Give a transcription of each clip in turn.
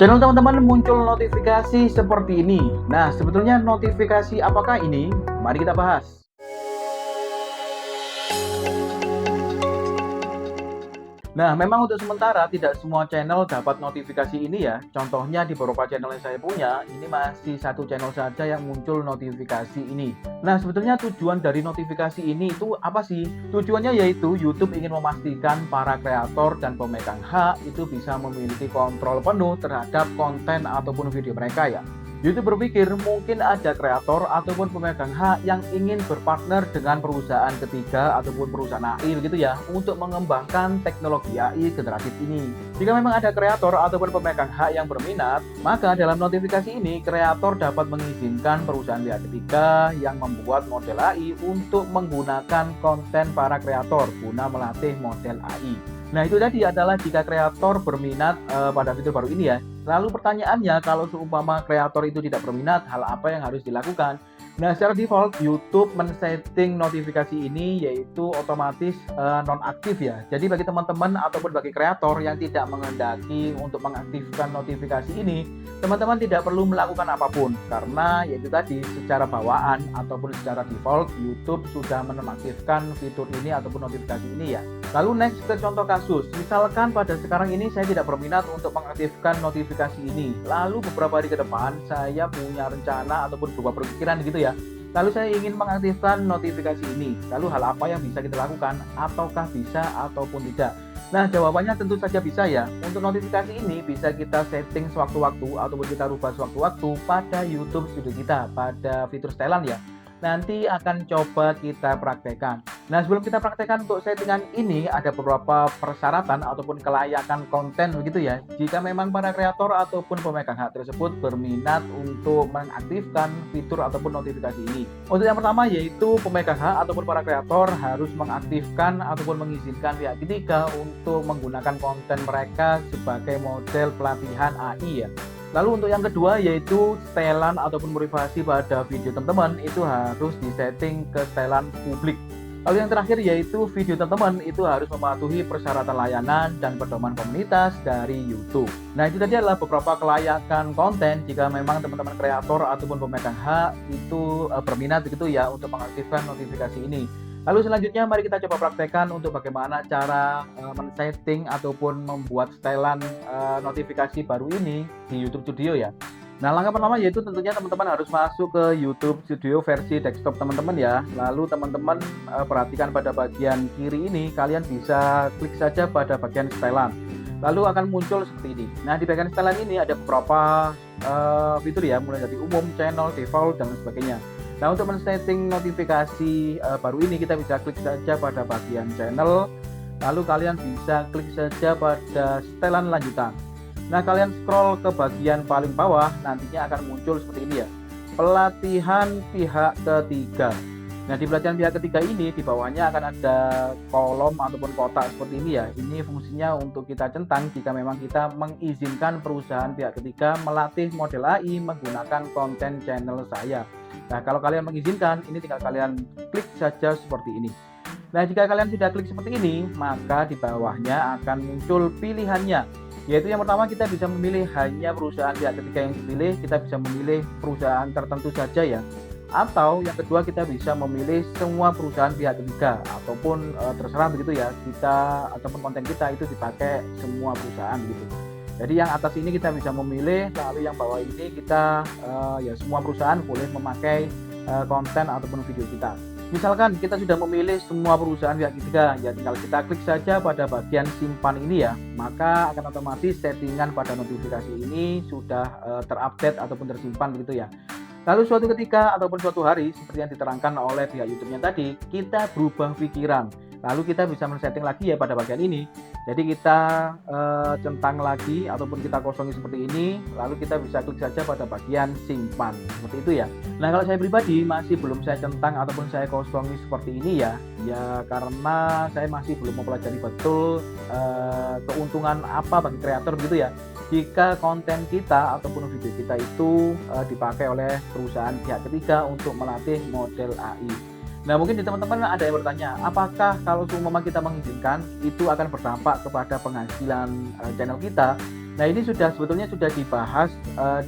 Channel teman-teman muncul notifikasi seperti ini. Nah, sebetulnya notifikasi apakah ini? Mari kita bahas. Nah, memang untuk sementara tidak semua channel dapat notifikasi ini ya. Contohnya di beberapa channel yang saya punya, ini masih satu channel saja yang muncul notifikasi ini. Nah, sebetulnya tujuan dari notifikasi ini itu apa sih? Tujuannya yaitu YouTube ingin memastikan para kreator dan pemegang hak itu bisa memiliki kontrol penuh terhadap konten ataupun video mereka ya. YouTube berpikir mungkin ada kreator ataupun pemegang hak yang ingin berpartner dengan perusahaan ketiga ataupun perusahaan AI begitu ya untuk mengembangkan teknologi AI generatif ini. Jika memang ada kreator ataupun pemegang hak yang berminat, maka dalam notifikasi ini kreator dapat mengizinkan perusahaan pihak ketiga yang membuat model AI untuk menggunakan konten para kreator guna melatih model AI. Nah, itu tadi adalah jika kreator berminat pada fitur baru ini ya. Lalu pertanyaannya, kalau seumpama kreator itu tidak berminat, hal apa yang harus dilakukan? Nah, secara default YouTube men-setting notifikasi ini yaitu otomatis nonaktif ya. Jadi bagi teman-teman ataupun bagi kreator yang tidak menghendaki untuk mengaktifkan notifikasi ini, teman-teman tidak perlu melakukan apapun karena yaitu tadi secara bawaan ataupun secara default YouTube sudah menonaktifkan fitur ini ataupun notifikasi ini ya. Lalu next ke contoh kasus, misalkan pada sekarang ini saya tidak berminat untuk mengaktifkan notifikasi ini. Lalu beberapa hari ke depan saya punya rencana ataupun berubah berpikiran gitu ya. Lalu saya ingin mengaktifkan notifikasi ini. Lalu hal apa yang bisa kita lakukan? Ataukah bisa ataupun tidak? Nah, jawabannya tentu saja bisa ya. Untuk notifikasi ini bisa kita setting sewaktu-waktu ataupun kita rubah sewaktu-waktu pada YouTube Studio kita, pada fitur setelan ya. Nanti akan coba kita praktekkan. Nah, sebelum kita praktekkan untuk settingan ini ada beberapa persyaratan ataupun kelayakan konten begitu ya. Jika memang para kreator ataupun pemegang hak tersebut berminat untuk mengaktifkan fitur ataupun notifikasi ini. Untuk yang pertama yaitu pemegang hak ataupun para kreator harus mengaktifkan ataupun mengizinkan pihak ketiga untuk menggunakan konten mereka sebagai model pelatihan AI ya. Lalu untuk yang kedua yaitu setelan ataupun privasi pada video teman-teman itu harus disetting ke setelan publik. Lalu yang terakhir yaitu video teman-teman itu harus mematuhi persyaratan layanan dan pedoman komunitas dari YouTube. Nah, itu tadi adalah beberapa kelayakan konten jika memang teman-teman kreator ataupun pemegang hak itu berminat begitu ya untuk mengaktifkan notifikasi ini. Lalu selanjutnya mari kita coba praktekkan untuk bagaimana cara men-setting ataupun membuat setelan notifikasi baru ini di YouTube Studio ya. Nah, langkah pertama yaitu tentunya teman-teman harus masuk ke YouTube Studio versi desktop teman-teman ya. Lalu teman-teman perhatikan pada bagian kiri ini, kalian bisa klik saja pada bagian setelan. Lalu akan muncul seperti ini. Nah, di bagian setelan ini ada beberapa fitur ya, mulai dari umum, channel, default, dan sebagainya. Nah, untuk men-setting notifikasi baru ini kita bisa klik saja pada bagian channel. Lalu kalian bisa klik saja pada setelan lanjutan. Nah, kalian scroll ke bagian paling bawah, nantinya akan muncul seperti ini ya. Pelatihan pihak ketiga. Nah, di pelatihan pihak ketiga ini di bawahnya akan ada kolom ataupun kotak seperti ini ya. Ini fungsinya untuk kita centang jika memang kita mengizinkan perusahaan pihak ketiga melatih model AI menggunakan konten channel saya. Nah, kalau kalian mengizinkan, ini tinggal kalian klik saja seperti ini. Nah, jika kalian sudah klik seperti ini, maka di bawahnya akan muncul pilihannya. Yaitu yang pertama kita bisa memilih hanya perusahaan pihak ketiga yang dipilih, kita bisa memilih perusahaan tertentu saja ya. Atau yang kedua kita bisa memilih semua perusahaan pihak ketiga ataupun terserah begitu ya, kita ataupun konten kita itu dipakai semua perusahaan gitu. Jadi yang atas ini kita bisa memilih, lalu yang bawah ini kita ya semua perusahaan boleh memakai konten ataupun video kita. Misalkan kita sudah memilih semua perusahaan pihak ketiga, ya tinggal kita klik saja pada bagian simpan ini ya, maka akan otomatis settingan pada notifikasi ini sudah terupdate ataupun tersimpan begitu ya. Lalu suatu ketika ataupun suatu hari seperti yang diterangkan oleh pihak YouTube-nya tadi, kita berubah pikiran. Lalu kita bisa men-setting lagi ya pada bagian ini. Jadi kita centang lagi ataupun kita kosongi seperti ini, lalu kita bisa klik saja pada bagian simpan seperti itu ya. Nah, kalau saya pribadi masih belum saya centang ataupun saya kosongi seperti ini ya karena saya masih belum mempelajari betul keuntungan apa bagi kreator gitu ya jika konten kita ataupun video kita itu dipakai oleh perusahaan pihak ketiga untuk melatih model AI. Nah, mungkin di teman-teman ada yang bertanya, apakah kalau seumpama kita mengizinkan itu akan berdampak kepada penghasilan channel kita? Nah, ini sebetulnya sudah dibahas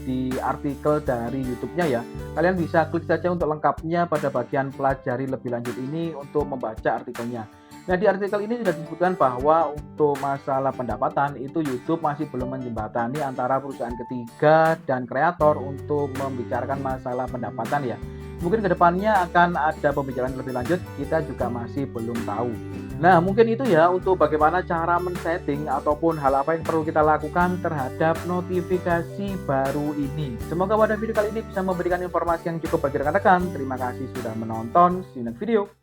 di artikel dari YouTube-nya ya. Kalian bisa klik saja untuk lengkapnya pada bagian pelajari lebih lanjut ini untuk membaca artikelnya. Nah, di artikel ini sudah disebutkan bahwa untuk masalah pendapatan itu YouTube masih belum menjembatani antara perusahaan ketiga dan kreator untuk membicarakan masalah pendapatan ya. Mungkin kedepannya akan ada pembicaraan lebih lanjut, kita juga masih belum tahu. Nah, mungkin itu ya untuk bagaimana cara men-setting ataupun hal apa yang perlu kita lakukan terhadap notifikasi baru ini. Semoga pada video kali ini bisa memberikan informasi yang cukup bagi rekan-rekan. Terima kasih sudah menonton. See you next video.